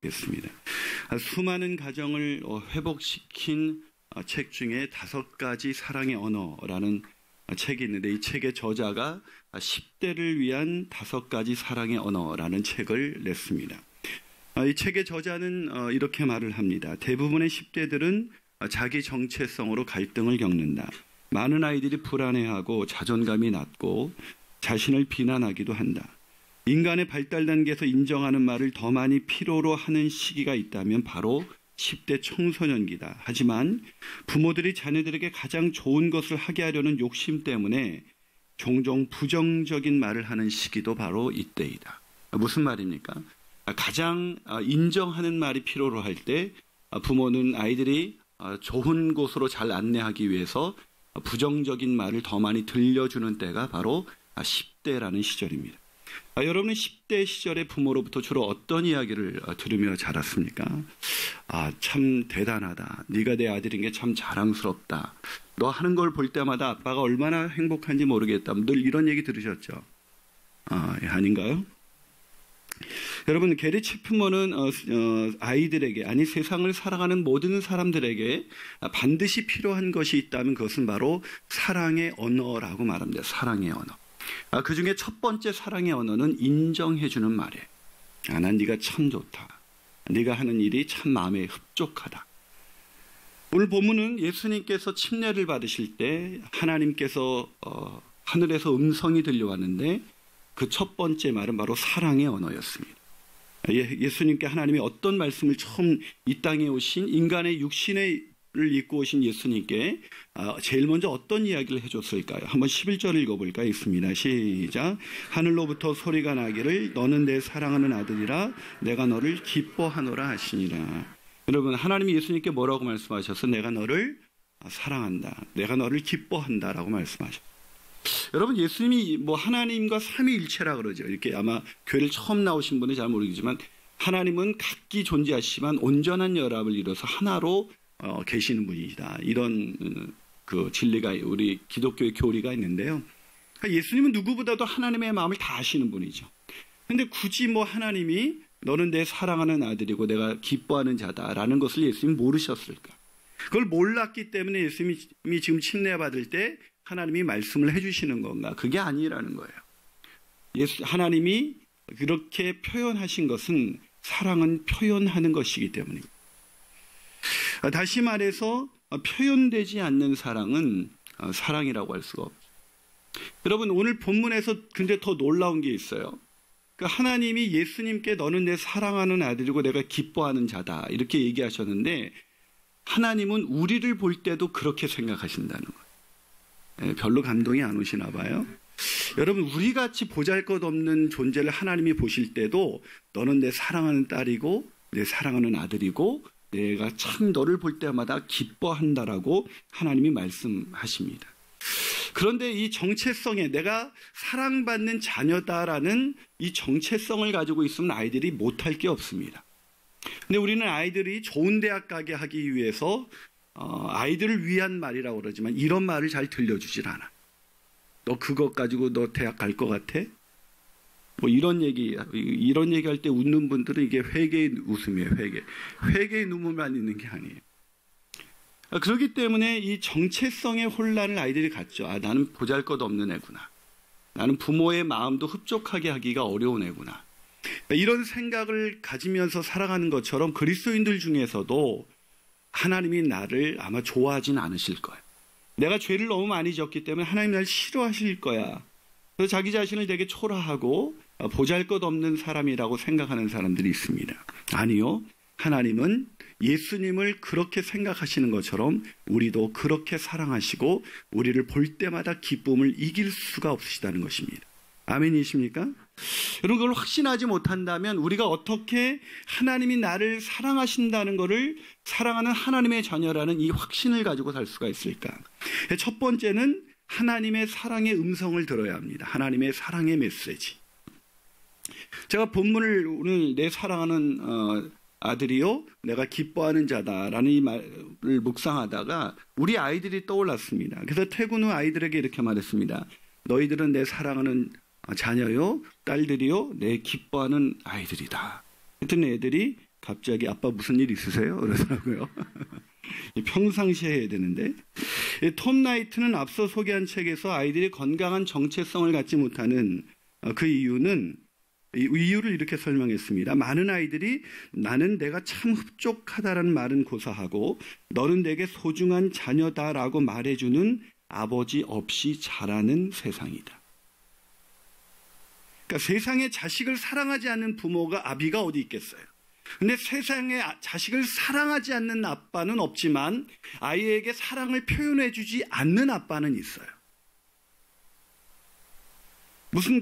하겠습니다. 수많은 가정을 회복시킨 책 중에 5가지 사랑의 언어라는 책이 있는데, 이 책의 저자가 10대를 위한 5가지 사랑의 언어라는 책을 냈습니다. 이 책의 저자는 이렇게 말을 합니다. 대부분의 10대들은 자기 정체성으로 갈등을 겪는다. 많은 아이들이 불안해하고 자존감이 낮고 자신을 비난하기도 한다. 인간의 발달 단계에서 인정하는 말을 더 많이 필요로 하는 시기가 있다면 바로 10대 청소년기다. 하지만 부모들이 자녀들에게 가장 좋은 것을 하게 하려는 욕심 때문에 종종 부정적인 말을 하는 시기도 바로 이때이다. 무슨 말입니까? 가장 인정하는 말이 필요로 할 때 부모는 아이들이 좋은 곳으로 잘 안내하기 위해서 부정적인 말을 더 많이 들려주는 때가 바로 10대라는 시절입니다. 여러분은 10대 시절의 부모로부터 주로 어떤 이야기를 들으며 자랐습니까? 참 대단하다. 네가 내 아들인 게 참 자랑스럽다. 너 하는 걸 볼 때마다 아빠가 얼마나 행복한지 모르겠다. 늘 이런 얘기 들으셨죠? 아닌가요? 여러분, 게리 체프먼은 아이들에게, 아니 세상을 살아가는 모든 사람들에게 반드시 필요한 것이 있다면 그것은 바로 사랑의 언어라고 말합니다. 사랑의 언어. 그 중에 첫 번째 사랑의 언어는 인정해주는 말이에요. 난 네가 참 좋다. 네가 하는 일이 참 마음에 흡족하다. 오늘 본문은 예수님께서 침례를 받으실 때 하나님께서 하늘에서 음성이 들려왔는데 그 첫 번째 말은 바로 사랑의 언어였습니다. 예수님께 하나님이 어떤 말씀을 처음 이 땅에 오신 인간의 육신을 입고 오신 예수님께 제일 먼저 어떤 이야기를 해줬을까요? 한번 11절을 읽어볼까요? 있습니다. 시작. 하늘로부터 소리가 나기를 너는 내 사랑하는 아들이라 내가 너를 기뻐하노라 하시니라. 여러분, 하나님이 예수님께 뭐라고 말씀하셔서 내가 너를 사랑한다. 내가 너를 기뻐한다라고 말씀하셨어요. 여러분, 예수님이 하나님과 삼위일체라 그러죠. 이렇게 아마 교회를 처음 나오신 분은 잘 모르겠지만 하나님은 각기 존재하시지만 온전한 연합을 이뤄서 하나로 계시는 분이다. 이런 그 진리가 우리 기독교의 교리가 있는데요. 예수님은 누구보다도 하나님의 마음을 다 아시는 분이죠. 근데 굳이 하나님이 너는 내 사랑하는 아들이고 내가 기뻐하는 자다라는 것을 예수님이 모르셨을까? 그걸 몰랐기 때문에 예수님이 지금 침례받을 때 하나님이 말씀을 해주시는 건가? 그게 아니라는 거예요. 하나님이 그렇게 표현하신 것은 사랑은 표현하는 것이기 때문입니다. 다시 말해서 표현되지 않는 사랑은 사랑이라고 할 수가 없죠. 여러분, 오늘 본문에서 근데 더 놀라운 게 있어요. 하나님이 예수님께 너는 내 사랑하는 아들이고 내가 기뻐하는 자다 이렇게 얘기하셨는데 하나님은 우리를 볼 때도 그렇게 생각하신다는 거예요. 별로 감동이 안 오시나 봐요. 여러분, 우리같이 보잘것없는 존재를 하나님이 보실 때도 너는 내 사랑하는 딸이고 내 사랑하는 아들이고 내가 참 너를 볼 때마다 기뻐한다라고 하나님이 말씀하십니다. 그런데 이 정체성에 내가 사랑받는 자녀다라는 이 정체성을 가지고 있으면 아이들이 못할 게 없습니다. 근데 우리는 아이들이 좋은 대학 가게 하기 위해서 아이들을 위한 말이라고 그러지만 이런 말을 잘 들려주질 않아. 너 그것 가지고 너 대학 갈 것 같아? 이런 얘기할 때 웃는 분들은 이게 회개의 웃음이에요. 회개의 눈물만 있는 게 아니에요. 그렇기 때문에 이 정체성의 혼란을 아이들이 갖죠. 나는 보잘것없는 애구나. 나는 부모의 마음도 흡족하게 하기가 어려운 애구나. 이런 생각을 가지면서 살아가는 것처럼 그리스도인들 중에서도 하나님이 나를 아마 좋아하진 않으실 거예요. 내가 죄를 너무 많이 졌기 때문에 하나님 나를 싫어하실 거야. 그래서 자기 자신을 되게 초라하고 보잘것없는 사람이라고 생각하는 사람들이 있습니다. 아니요. 하나님은 예수님을 그렇게 생각하시는 것처럼 우리도 그렇게 사랑하시고 우리를 볼 때마다 기쁨을 이길 수가 없으시다는 것입니다. 아멘이십니까? 여러분, 그걸 확신하지 못한다면 우리가 어떻게 하나님이 나를 사랑하신다는 것을 사랑하는 하나님의 자녀라는 이 확신을 가지고 살 수가 있을까? 첫 번째는 하나님의 사랑의 음성을 들어야 합니다. 하나님의 사랑의 메시지. 제가 본문을 오늘 내 사랑하는 아들이요 내가 기뻐하는 자다라는 이 말을 묵상하다가 우리 아이들이 떠올랐습니다. 그래서 퇴근 후 아이들에게 이렇게 말했습니다. 너희들은 내 사랑하는 자녀요 딸들이요 내 기뻐하는 아이들이다. 그랬더니 애들이 갑자기 아빠 무슨 일 있으세요? 그러더라고요. 평상시에 해야 되는데. 톰 나이트는 앞서 소개한 책에서 아이들이 건강한 정체성을 갖지 못하는 그 이유를 이렇게 설명했습니다. 많은 아이들이 나는 내가 참 흡족하다라는 말은 고사하고 너는 내게 소중한 자녀다라고 말해주는 아버지 없이 자라는 세상이다. 그러니까 세상에 자식을 사랑하지 않는 부모가 아비가 어디 있겠어요. 근데 세상에 자식을 사랑하지 않는 아빠는 없지만 아이에게 사랑을 표현해주지 않는 아빠는 있어요.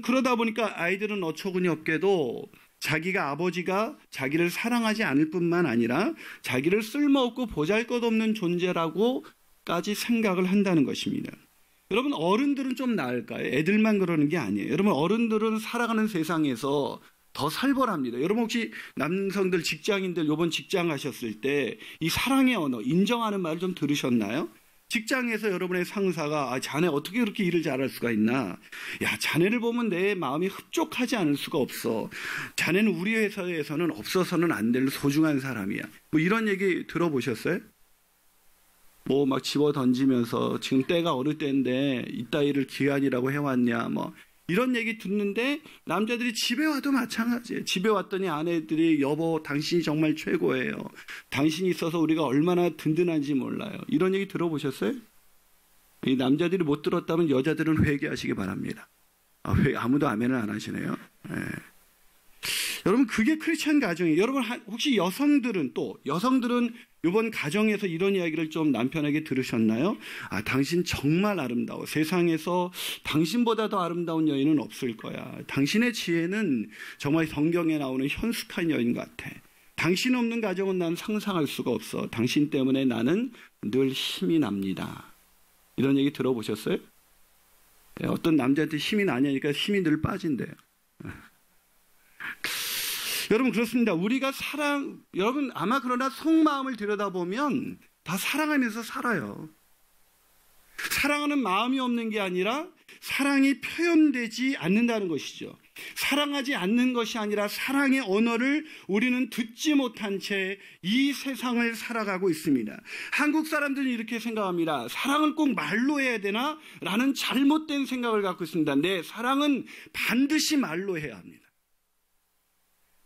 그러다 보니까 아이들은 어처구니 없게도 자기가 아버지가 자기를 사랑하지 않을 뿐만 아니라 자기를 쓸모없고 보잘것없는 존재라고까지 생각을 한다는 것입니다. 여러분, 어른들은 좀 나을까요? 애들만 그러는 게 아니에요. 여러분, 어른들은 살아가는 세상에서 더 살벌합니다. 여러분, 혹시 남성들, 직장인들 이번 직장 가셨을 때 이 사랑의 언어, 인정하는 말을 좀 들으셨나요? 직장에서 여러분의 상사가 자네 어떻게 그렇게 일을 잘할 수가 있나? 야, 자네를 보면 내 마음이 흡족하지 않을 수가 없어. 자네는 우리 회사에서는 없어서는 안 될 소중한 사람이야. 뭐 이런 얘기 들어보셨어요? 뭐 막 집어 던지면서 지금 때가 어느 때인데 이따위를 기한이라고 해왔냐 뭐 이런 얘기 듣는데 남자들이 집에 와도 마찬가지예요. 집에 왔더니 아내들이 여보 당신이 정말 최고예요. 당신이 있어서 우리가 얼마나 든든한지 몰라요. 이런 얘기 들어보셨어요? 이 남자들이 못 들었다면 여자들은 회개하시기 바랍니다. 아무도 아멘을 안 하시네요. 네. 여러분, 그게 크리스찬 가정이에요. 여러분, 혹시 여성들은 이번 가정에서 이런 이야기를 좀 남편에게 들으셨나요? 당신 정말 아름다워. 세상에서 당신보다 더 아름다운 여인은 없을 거야. 당신의 지혜는 정말 성경에 나오는 현숙한 여인 같아. 당신 없는 가정은 난 상상할 수가 없어. 당신 때문에 나는 늘 힘이 납니다. 이런 얘기 들어보셨어요? 어떤 남자한테 힘이 나냐니까 힘이 늘 빠진대요. 여러분, 그렇습니다. 우리가 여러분 아마 그러나 속마음을 들여다보면 다 사랑하면서 살아요. 사랑하는 마음이 없는 게 아니라 사랑이 표현되지 않는다는 것이죠. 사랑하지 않는 것이 아니라 사랑의 언어를 우리는 듣지 못한 채 이 세상을 살아가고 있습니다. 한국 사람들은 이렇게 생각합니다. 사랑을 꼭 말로 해야 되나? 라는 잘못된 생각을 갖고 있습니다. 네, 사랑은 반드시 말로 해야 합니다.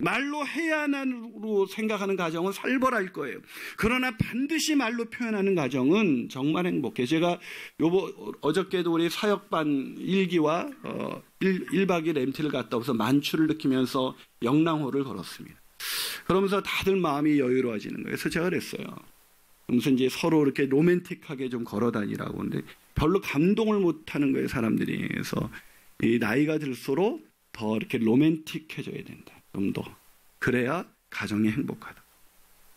말로 해야 하나로 생각하는 가정은 살벌할 거예요. 그러나 반드시 말로 표현하는 가정은 정말 행복해요. 제가 어저께도 우리 사역반 1기와 1박 2일 MT를 갔다 오면서 만추를 느끼면서 영랑호를 걸었습니다. 그러면서 다들 마음이 여유로워지는 거예요. 그래서 제가 그랬어요. 그러면서 이제 서로 이렇게 로맨틱하게 좀 걸어 다니라고. 근데 별로 감동을 못 하는 거예요, 사람들이. 그래서 이 나이가 들수록 더 이렇게 로맨틱해져야 된다. 좀 더. 그래야 가정이 행복하다.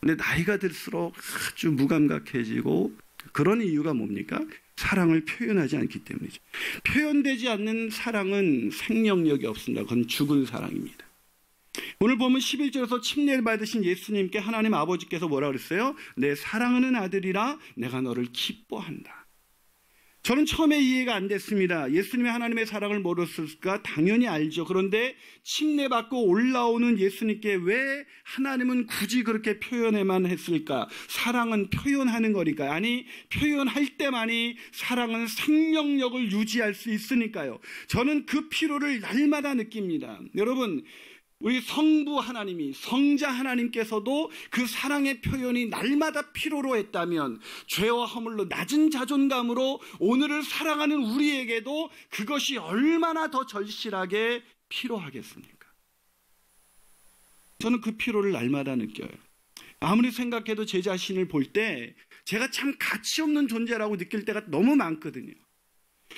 근데 나이가 들수록 아주 무감각해지고 그런 이유가 뭡니까? 사랑을 표현하지 않기 때문이죠. 표현되지 않는 사랑은 생명력이 없습니다. 그건 죽은 사랑입니다. 오늘 보면 11절에서 침례를 받으신 예수님께 하나님 아버지께서 뭐라 그랬어요? 내 사랑하는 아들이라 내가 너를 기뻐한다. 저는 처음에 이해가 안 됐습니다. 예수님이 하나님의 사랑을 모르셨을까? 당연히 알죠. 그런데 침례받고 올라오는 예수님께 왜 하나님은 굳이 그렇게 표현해만 했을까? 사랑은 표현하는 거니까요. 아니, 표현할 때만이 사랑은 생명력을 유지할 수 있으니까요. 저는 그 필요를 날마다 느낍니다. 여러분, 우리 성부 하나님이, 성자 하나님께서도 그 사랑의 표현이 날마다 필요로 했다면 죄와 허물로 낮은 자존감으로 오늘을 사랑하는 우리에게도 그것이 얼마나 더 절실하게 필요하겠습니까? 저는 그 필요를 날마다 느껴요. 아무리 생각해도 제 자신을 볼 때 제가 참 가치 없는 존재라고 느낄 때가 너무 많거든요.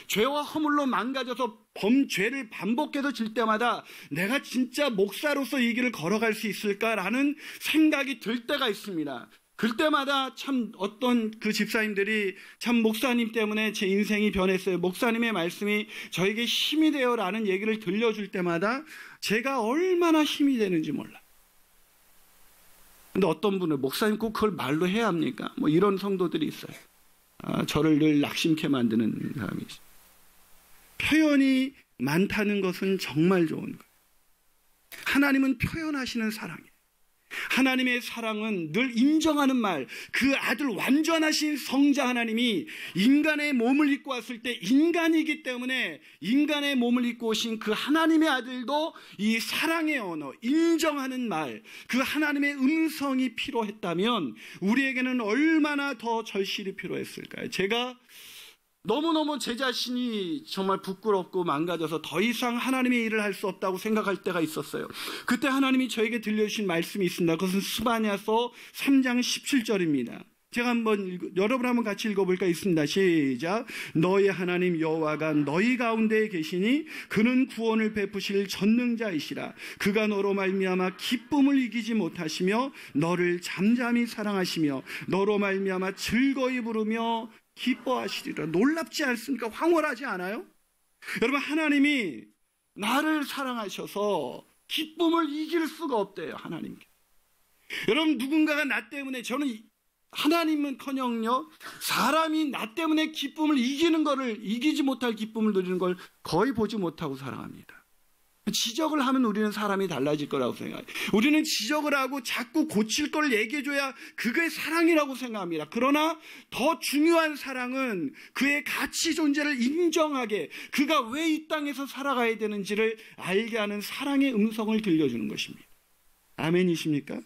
죄와 허물로 망가져서 죄를 반복해서 질 때마다 내가 진짜 목사로서 이 길을 걸어갈 수 있을까라는 생각이 들 때가 있습니다. 그때마다 참 어떤 그 집사님들이 참 목사님 때문에 제 인생이 변했어요. 목사님의 말씀이 저에게 힘이 되어라는 얘기를 들려줄 때마다 제가 얼마나 힘이 되는지 몰라요. 근데 어떤 분은 목사님 꼭 그걸 말로 해야 합니까? 뭐 이런 성도들이 있어요. 저를 늘 낙심케 만드는 사람이죠. 표현이 많다는 것은 정말 좋은 거예요. 하나님은 표현하시는 사랑이에요. 하나님의 사랑은 늘 인정하는 말, 그 아들 완전하신 성자 하나님이 인간의 몸을 입고 왔을 때 인간이기 때문에 인간의 몸을 입고 오신 그 하나님의 아들도 이 사랑의 언어, 인정하는 말, 그 하나님의 음성이 필요했다면 우리에게는 얼마나 더 절실히 필요했을까요? 제가 너무너무 제 자신이 정말 부끄럽고 망가져서 더 이상 하나님의 일을 할 수 없다고 생각할 때가 있었어요. 그때 하나님이 저에게 들려주신 말씀이 있습니다. 그것은 스바냐서 3장 17절입니다. 제가 여러분 한번 같이 읽어볼까? 있습니다. 시작. 너희 하나님 여호와가 너희 가운데에 계시니 그는 구원을 베푸실 전능자이시라. 그가 너로 말미암아 기쁨을 이기지 못하시며 너를 잠잠히 사랑하시며 너로 말미암아 즐거이 부르며 기뻐하시리라. 놀랍지 않습니까? 황홀하지 않아요? 여러분, 하나님이 나를 사랑하셔서 기쁨을 이길 수가 없대요. 하나님께. 여러분, 누군가가 나 때문에, 저는 하나님은커녕요 사람이 나 때문에 기쁨을 이기지 못할 기쁨을 누리는 걸 거의 보지 못하고 살아갑니다. 지적을 하면 우리는 사람이 달라질 거라고 생각해요. 우리는 지적을 하고 자꾸 고칠 걸 얘기해줘야 그게 사랑이라고 생각합니다. 그러나 더 중요한 사랑은 그의 가치 존재를 인정하게, 그가 왜 이 땅에서 살아가야 되는지를 알게 하는 사랑의 음성을 들려주는 것입니다. 아멘이십니까?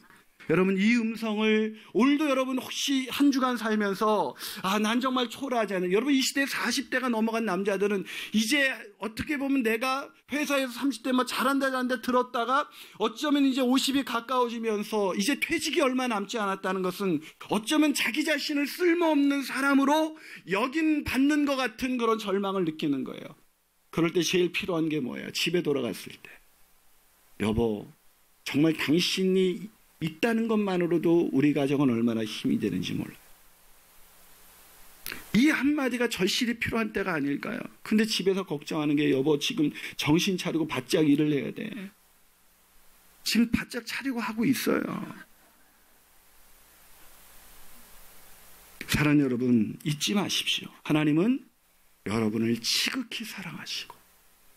여러분, 이 음성을 오늘도 여러분 혹시 한 주간 살면서 난 정말 초라하지 않아요. 여러분, 이 시대에 40대가 넘어간 남자들은 이제 어떻게 보면 내가 회사에서 30대 잘한다 들었다가 어쩌면 이제 50이 가까워지면서 이제 퇴직이 얼마 남지 않았다는 것은 어쩌면 자기 자신을 쓸모없는 사람으로 받는 것 같은 그런 절망을 느끼는 거예요. 그럴 때 제일 필요한 게 뭐예요? 집에 돌아갔을 때, 여보, 정말 당신이 있다는 것만으로도 우리 가정은 얼마나 힘이 되는지 몰라요. 이 한마디가 절실히 필요한 때가 아닐까요? 근데 집에서 걱정하는 게, 여보 지금 정신 차리고 바짝 일을 해야 돼. 지금 바짝 차리고 하고 있어요. 사랑하는 여러분, 잊지 마십시오. 하나님은 여러분을 지극히 사랑하시고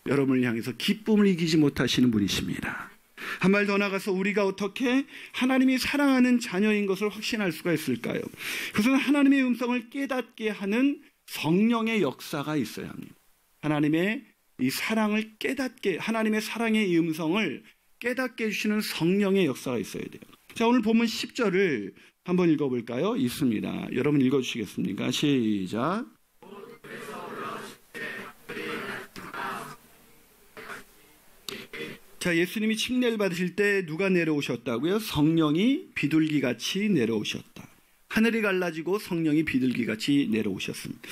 여러분을 향해서 기쁨을 이기지 못하시는 분이십니다. 한 발 더 나가서 우리가 어떻게 하나님이 사랑하는 자녀인 것을 확신할 수가 있을까요? 그것은 하나님의 음성을 깨닫게 하는 성령의 역사가 있어야 합니다. 하나님의 이 사랑을 깨닫게, 하나님의 사랑의 이 음성을 깨닫게 해주시는 성령의 역사가 있어야 돼요. 자, 오늘 본문 10절을 한번 읽어볼까요? 있습니다. 여러분 읽어주시겠습니까? 시작. 자, 예수님이 침례를 받으실 때 누가 내려오셨다고요? 성령이 비둘기같이 내려오셨다. 하늘이 갈라지고 성령이 비둘기같이 내려오셨습니다.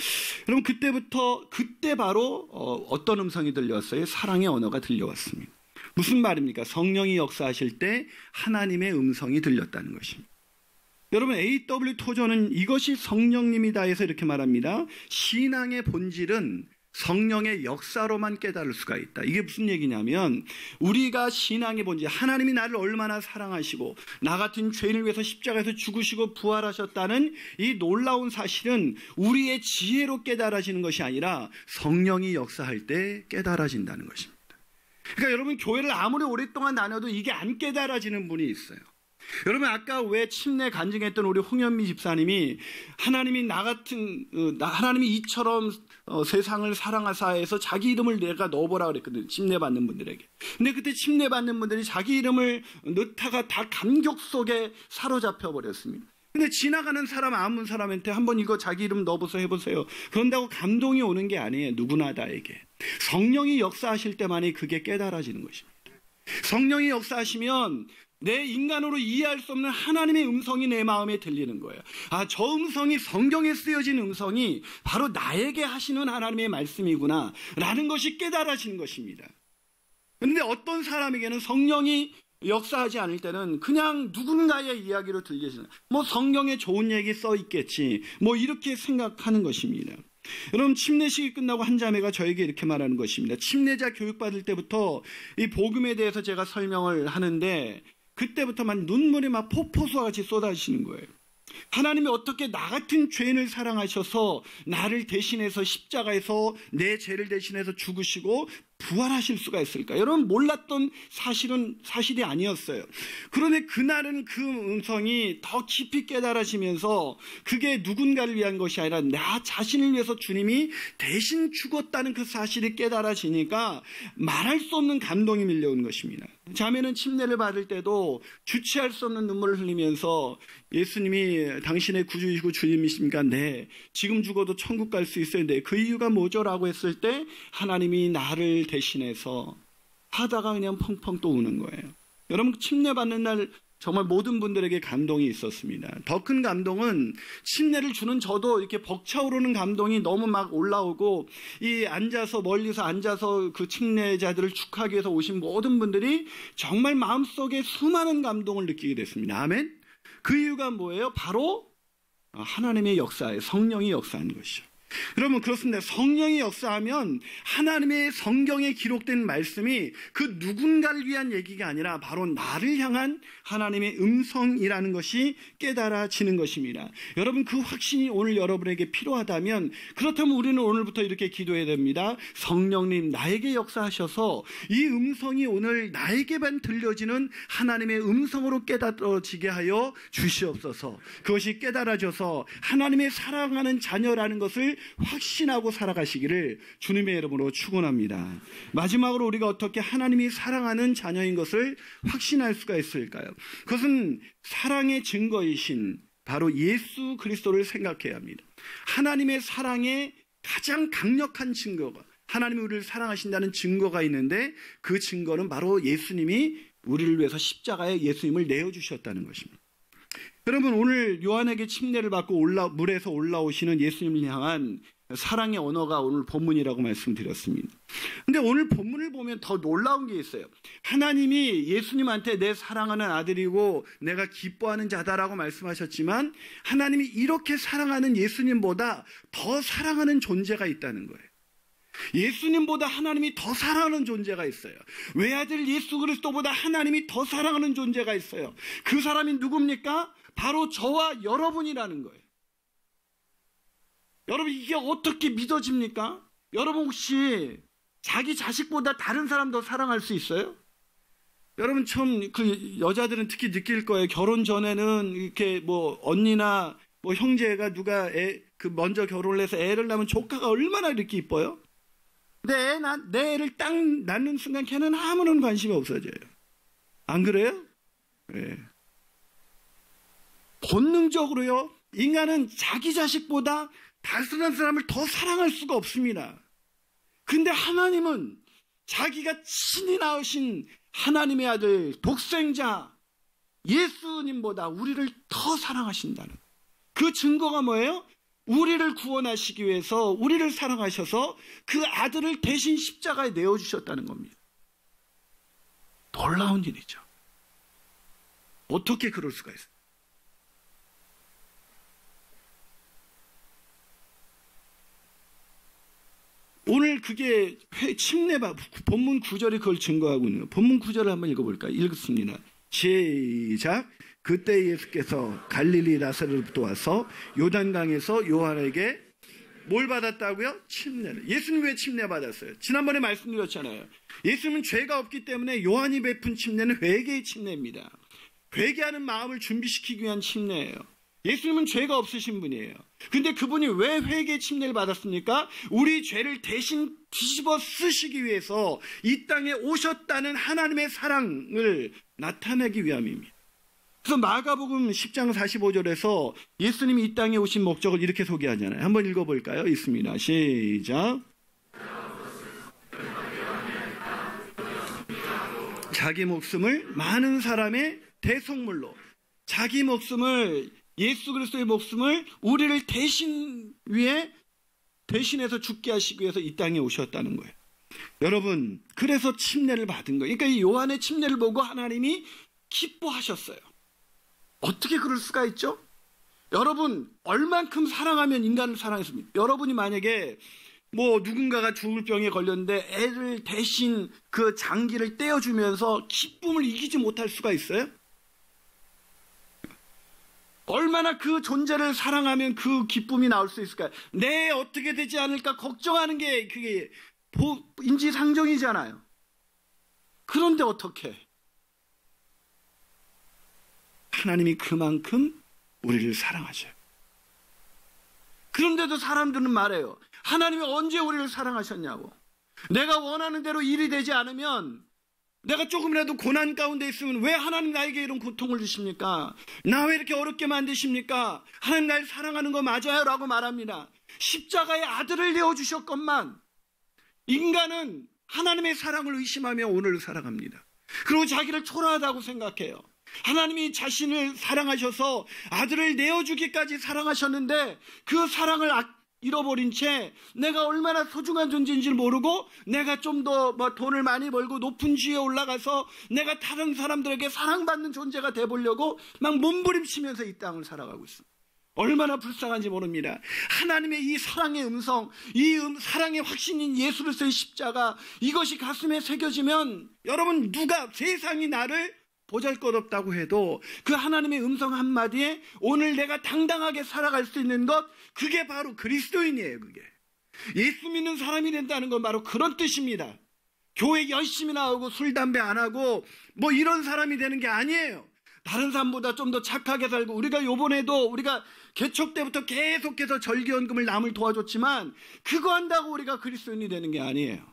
여러분, 그때 바로 어떤 음성이 들려왔어요? 사랑의 언어가 들려왔습니다. 무슨 말입니까? 성령이 역사하실 때 하나님의 음성이 들렸다는 것입니다. 여러분, A.W. 토저는 이것이 성령님이다 해서 이렇게 말합니다. 신앙의 본질은 성령의 역사로만 깨달을 수가 있다. 이게 무슨 얘기냐면, 우리가 신앙의 본질, 하나님이 나를 얼마나 사랑하시고 나 같은 죄인을 위해서 십자가에서 죽으시고 부활하셨다는 이 놀라운 사실은 우리의 지혜로 깨달아지는 것이 아니라 성령이 역사할 때 깨달아진다는 것입니다. 그러니까 여러분, 교회를 아무리 오랫동안 다녀도 이게 안 깨달아지는 분이 있어요. 여러분, 아까 왜 침례 간증했던 우리 홍현미 집사님이 하나님이 하나님이 이처럼 세상을 사랑하사 해서 자기 이름을 내가 넣어보라 그랬거든요. 침례받는 분들에게. 근데 그때 침례받는 분들이 자기 이름을 넣다가 다 감격 속에 사로잡혀 버렸습니다. 근데 지나가는 사람, 아무 사람한테 한번 이거 자기 이름 넣어보세요, 해보세요. 그런다고 감동이 오는 게 아니에요. 누구나 다에게. 성령이 역사하실 때만이 그게 깨달아지는 것입니다. 성령이 역사하시면 내 인간으로 이해할 수 없는 하나님의 음성이 내 마음에 들리는 거예요. 저 음성이, 성경에 쓰여진 음성이 바로 나에게 하시는 하나님의 말씀이구나 라는 것이 깨달아지는 것입니다. 그런데 어떤 사람에게는 성령이 역사하지 않을 때는 그냥 누군가의 이야기로 들려지는, 성경에 좋은 얘기 써 있겠지, 이렇게 생각하는 것입니다. 여러분, 침례식이 끝나고 한 자매가 저에게 이렇게 말하는 것입니다. 침례자 교육받을 때부터 이 복음에 대해서 제가 설명을 하는데 그때부터만 눈물이 막 폭포수와 같이 쏟아지는 거예요. 하나님이 어떻게 나 같은 죄인을 사랑하셔서 나를 대신해서 십자가에서 내 죄를 대신해서 죽으시고 부활하실 수가 있을까? 여러분 몰랐던 사실이 아니었어요. 그런데 그날은 그 음성이 더 깊이 깨달아지면서 그게 누군가를 위한 것이 아니라 나 자신을 위해서 주님이 대신 죽었다는 그 사실이 깨달아지니까 말할 수 없는 감동이 밀려오는 것입니다. 자매는 침례를 받을 때도 주체할 수 없는 눈물을 흘리면서 예수님이 당신의 구주이시고 주님이십니까? 네. 지금 죽어도 천국 갈 수 있어요. 네. 그 이유가 뭐죠? 라고 했을 때 하나님이 나를 대신해서 하다가 그냥 펑펑 또 우는 거예요. 여러분 침례 받는 날 정말 모든 분들에게 감동이 있었습니다. 더 큰 감동은 침례를 주는 저도 이렇게 벅차오르는 감동이 너무 막 올라오고 이 멀리서 앉아서 그 침례자들을 축하하기 위해서 오신 모든 분들이 정말 마음속에 수많은 감동을 느끼게 됐습니다. 아멘. 그 이유가 뭐예요? 바로 하나님의 역사에 성령이 역사하는 것이죠. 여러분 그렇습니다. 성령이 역사하면 하나님의 성경에 기록된 말씀이 그 누군가를 위한 얘기가 아니라 바로 나를 향한 하나님의 음성이라는 것이 깨달아지는 것입니다. 여러분 그 확신이 오늘 여러분에게 필요하다면 그렇다면 우리는 오늘부터 이렇게 기도해야 됩니다. 성령님 나에게 역사하셔서 이 음성이 오늘 나에게만 들려지는 하나님의 음성으로 깨달아지게 하여 주시옵소서. 그것이 깨달아져서 하나님의 사랑하는 자녀라는 것을 확신하고 살아가시기를 주님의 이름으로 축원합니다. 마지막으로 우리가 어떻게 하나님이 사랑하는 자녀인 것을 확신할 수가 있을까요? 그것은 사랑의 증거이신 바로 예수 그리스도를 생각해야 합니다. 하나님의 사랑의 가장 강력한 증거가 하나님이 우리를 사랑하신다는 증거가 있는데 그 증거는 바로 예수님이 우리를 위해서 십자가에 예수님을 내어주셨다는 것입니다. 여러분 오늘 요한에게 침례를 받고 물에서 올라오시는 예수님을 향한 사랑의 언어가 오늘 본문이라고 말씀드렸습니다. 근데 오늘 본문을 보면 더 놀라운 게 있어요. 하나님이 예수님한테 내 사랑하는 아들이고 내가 기뻐하는 자다라고 말씀하셨지만 하나님이 이렇게 사랑하는 예수님보다 더 사랑하는 존재가 있다는 거예요. 예수님보다 하나님이 더 사랑하는 존재가 있어요. 외아들 예수 그리스도보다 하나님이 더 사랑하는 존재가 있어요. 그 사람이 누굽니까? 바로 저와 여러분이라는 거예요. 여러분 이게 어떻게 믿어집니까? 여러분 혹시 자기 자식보다 다른 사람 더 사랑할 수 있어요? 여러분 처음 그 여자들은 특히 느낄 거예요. 결혼 전에는 이렇게 뭐 언니나 뭐 형제가 누가 먼저 결혼을 해서 애를 낳으면 조카가 얼마나 이렇게 이뻐요? 근데 내 애를 딱 낳는 순간 걔는 아무런 관심이 없어져요. 안 그래요? 네. 본능적으로요. 인간은 자기 자식보다 다른 사람을 더 사랑할 수가 없습니다. 근데 하나님은 자기가 친히 낳으신 하나님의 아들 독생자 예수님보다 우리를 더 사랑하신다는 그 증거가 뭐예요? 우리를 구원하시기 위해서 우리를 사랑하셔서 그 아들을 대신 십자가에 내어주셨다는 겁니다. 놀라운 일이죠. 어떻게 그럴 수가 있어요? 오늘 그게 본문 9절이 그걸 증거하고 있는 거예요. 본문 9절을 한번 읽어볼까요? 읽습니다. 시작. 그때 예수께서 갈릴리 나사렛부터 와서 요단강에서 요한에게 뭘 받았다고요? 침례를. 예수님 왜 침례 받았어요? 지난번에 말씀드렸잖아요. 예수님은 죄가 없기 때문에 요한이 베푼 침례는 회개의 침례입니다. 회개하는 마음을 준비시키기 위한 침례예요. 예수님은 죄가 없으신 분이에요. 근데 그분이 왜 회개의 침례를 받았습니까? 우리 죄를 대신 뒤집어 쓰시기 위해서 이 땅에 오셨다는 하나님의 사랑을 나타내기 위함입니다. 그래서 마가복음 10장 45절에서 예수님이 이 땅에 오신 목적을 이렇게 소개하잖아요. 한번 읽어볼까요? 있습니다. 시작. 자기 목숨을 많은 사람의 대속물로 자기 목숨을 예수 그리스도의 목숨을 우리를 대신해서 죽게 하시기 위해서 이 땅에 오셨다는 거예요. 여러분 그래서 침례를 받은 거예요. 그러니까 이 요한의 침례를 보고 하나님이 기뻐하셨어요. 어떻게 그럴 수가 있죠? 여러분 얼만큼 사랑하면 인간을 사랑했습니까? 여러분이 만약에 뭐 누군가가 죽을 병에 걸렸는데 애를 대신 그 장기를 떼어주면서 기쁨을 이기지 못할 수가 있어요? 얼마나 그 존재를 사랑하면 그 기쁨이 나올 수 있을까요? 내 어떻게 되지 않을까 걱정하는 게 그게 인지상정이잖아요. 그런데 어떻게? 하나님이 그만큼 우리를 사랑하셔요. 그런데도 사람들은 말해요. 하나님이 언제 우리를 사랑하셨냐고. 내가 원하는 대로 일이 되지 않으면, 내가 조금이라도 고난 가운데 있으면 왜 하나님 나에게 이런 고통을 주십니까? 나 왜 이렇게 어렵게 만드십니까? 하나님 날 사랑하는 거 맞아요? 라고 말합니다. 십자가에 아들을 내어주셨건만 인간은 하나님의 사랑을 의심하며 오늘을 살아갑니다. 그리고 자기를 초라하다고 생각해요. 하나님이 자신을 사랑하셔서 아들을 내어주기까지 사랑하셨는데 그 사랑을 잃어버린 채 내가 얼마나 소중한 존재인지를 모르고 내가 좀 더 돈을 많이 벌고 높은 지위에 올라가서 내가 다른 사람들에게 사랑받는 존재가 돼보려고 막 몸부림치면서 이 땅을 살아가고 있습니다. 얼마나 불쌍한지 모릅니다. 하나님의 이 사랑의 음성, 사랑의 확신인 예수 그리스도의 십자가, 이것이 가슴에 새겨지면 여러분, 누가 세상이 나를 보잘것없다고 해도 그 하나님의 음성 한마디에 오늘 내가 당당하게 살아갈 수 있는 것, 그게 바로 그리스도인이에요. 그게 예수 믿는 사람이 된다는 건 바로 그런 뜻입니다. 교회 열심히 나오고 술 담배 안 하고 뭐 이런 사람이 되는 게 아니에요. 다른 사람보다 좀 더 착하게 살고, 우리가 요번에도 우리가 개척 때부터 계속해서 절기연금을 남을 도와줬지만 그거 한다고 우리가 그리스도인이 되는 게 아니에요.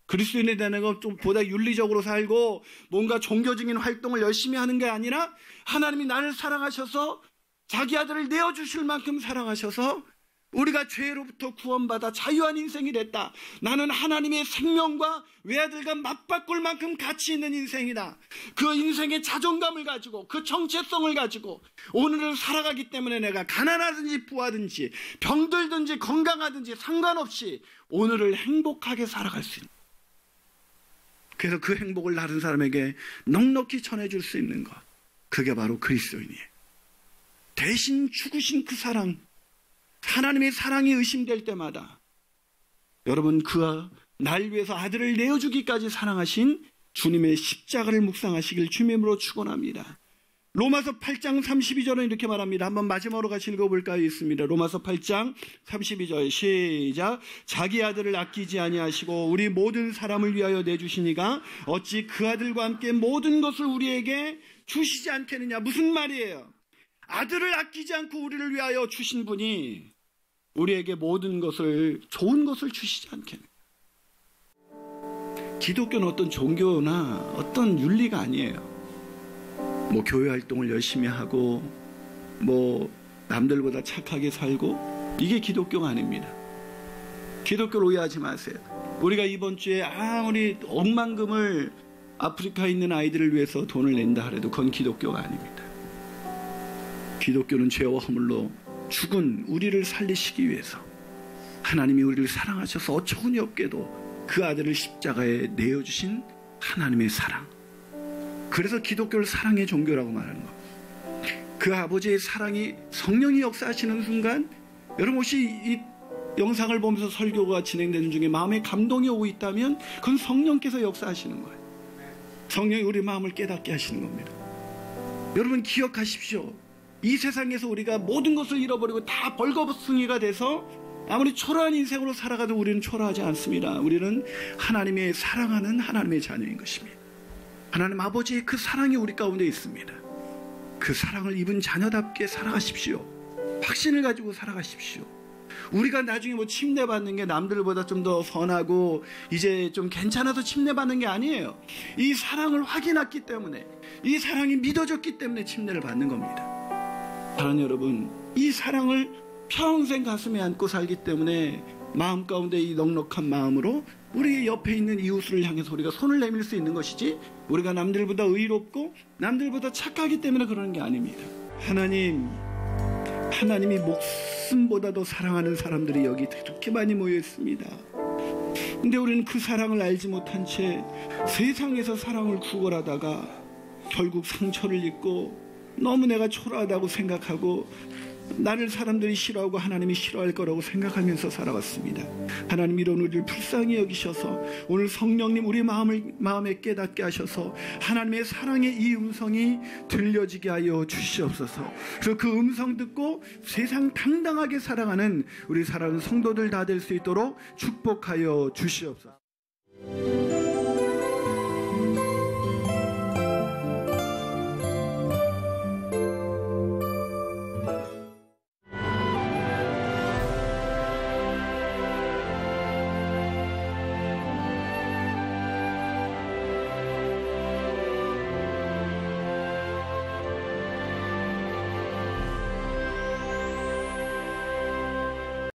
그리스도인이 되는 건 좀 보다 윤리적으로 살고 뭔가 종교적인 활동을 열심히 하는 게 아니라, 하나님이 나를 사랑하셔서 자기 아들을 내어주실 만큼 사랑하셔서 우리가 죄로부터 구원받아 자유한 인생이 됐다. 나는 하나님의 생명과 외아들과 맞바꿀 만큼 가치 있는 인생이다. 그 인생의 자존감을 가지고, 그 정체성을 가지고 오늘을 살아가기 때문에 내가 가난하든지 부하든지 병들든지 건강하든지 상관없이 오늘을 행복하게 살아갈 수 있는, 그래서 그 행복을 다른 사람에게 넉넉히 전해줄 수 있는 것, 그게 바로 그리스도인이에요. 대신 죽으신 그 사랑, 하나님의 사랑이 의심될 때마다 여러분, 그가 날 위해서 아들을 내어주기까지 사랑하신 주님의 십자가를 묵상하시길 주님으로 축원합니다. 로마서 8장 32절은 이렇게 말합니다. 한번 마지막으로 같이 읽어볼까요? 있습니다. 로마서 8장 32절 시작. 자기 아들을 아끼지 아니하시고 우리 모든 사람을 위하여 내주시니가 어찌 그 아들과 함께 모든 것을 우리에게 주시지 않겠느냐. 무슨 말이에요? 아들을 아끼지 않고 우리를 위하여 주신 분이 우리에게 모든 것을, 좋은 것을 주시지 않겠느냐. 기독교는 어떤 종교나 어떤 윤리가 아니에요. 뭐 교회 활동을 열심히 하고 뭐 남들보다 착하게 살고, 이게 기독교가 아닙니다. 기독교를 오해하지 마세요. 우리가 이번 주에 아무리 억만금을 아프리카에 있는 아이들을 위해서 돈을 낸다 하래도 그건 기독교가 아닙니다. 기독교는 죄와 허물로 죽은 우리를 살리시기 위해서 하나님이 우리를 사랑하셔서 어처구니없게도 그 아들을 십자가에 내어주신 하나님의 사랑, 그래서 기독교를 사랑의 종교라고 말하는 겁니다. 그 아버지의 사랑이, 성령이 역사하시는 순간, 여러분 혹시 이 영상을 보면서 설교가 진행되는 중에 마음에 감동이 오고 있다면 그건 성령께서 역사하시는 거예요. 성령이 우리 마음을 깨닫게 하시는 겁니다. 여러분 기억하십시오. 이 세상에서 우리가 모든 것을 잃어버리고 다 벌거벗은이가 돼서 아무리 초라한 인생으로 살아가도 우리는 초라하지 않습니다. 우리는 하나님의 사랑하는 하나님의 자녀인 것입니다. 하나님 아버지의 그 사랑이 우리 가운데 있습니다. 그 사랑을 입은 자녀답게 살아가십시오. 확신을 가지고 살아가십시오. 우리가 나중에 뭐 침례받는 게 남들보다 좀 더 선하고 이제 좀 괜찮아서 침례받는 게 아니에요. 이 사랑을 확인했기 때문에, 이 사랑이 믿어졌기 때문에 침례를 받는 겁니다. 사랑하는 여러분, 이 사랑을 평생 가슴에 안고 살기 때문에 마음 가운데 이 넉넉한 마음으로 우리 옆에 있는 이웃을 향해서 우리가 손을 내밀 수 있는 것이지, 우리가 남들보다 의롭고 남들보다 착하기 때문에 그러는 게 아닙니다. 하나님이 목숨보다 더 사랑하는 사람들이 여기 그렇게 많이 모여 있습니다. 근데 우리는 그 사랑을 알지 못한 채 세상에서 사랑을 구걸하다가 결국 상처를 입고 너무 내가 초라하다고 생각하고 나를 사람들이 싫어하고 하나님이 싫어할 거라고 생각하면서 살아왔습니다. 하나님 이런 우리를 불쌍히 여기셔서 오늘 성령님 우리 마음에 깨닫게 하셔서 하나님의 사랑의 이 음성이 들려지게 하여 주시옵소서. 그래서 그 음성 듣고 세상 당당하게 사랑하는 우리 사랑하는 성도들 다 될 수 있도록 축복하여 주시옵소서.